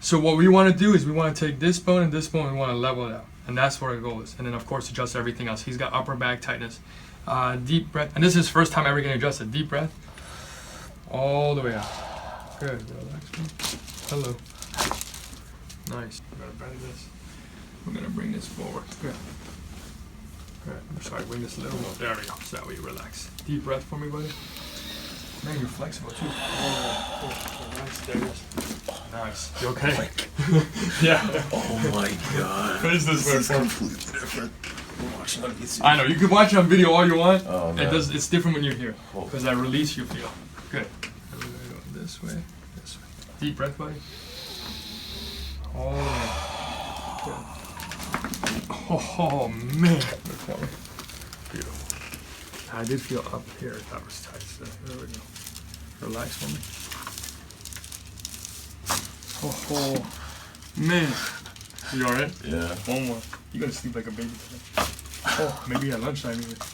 So what we want to do is we want to take this bone and this bone and we want to level it out. And that's where our goal is. And then, of course, adjust everything else. He's got upper back tightness. Deep breath. And this is his first time ever getting adjusted. Deep breath. All the way out. Good. Relax. Hello. Nice. We're going to bend this. We're going to bring this forward. Good. Good. I'm sorry, bring this a little more. There we go. So that way you relax. Deep breath for me, buddy. Man, you're flexible too. Oh, nice. There it is. Nice. You okay? Yeah. Oh my god. What is this? This is completely different. I know. You can watch it on video all you want. Oh, man. It's different when you're here. Because that release you feel. Good. We're going to go this way. This way. Deep breath, buddy. All the way. Good. Oh, man. Beautiful. I did feel up here. That was tight. So there we go. Relax for me. Oh, man. You alright? Yeah. One more. You're gonna sleep like a baby today. Oh, maybe at lunchtime even.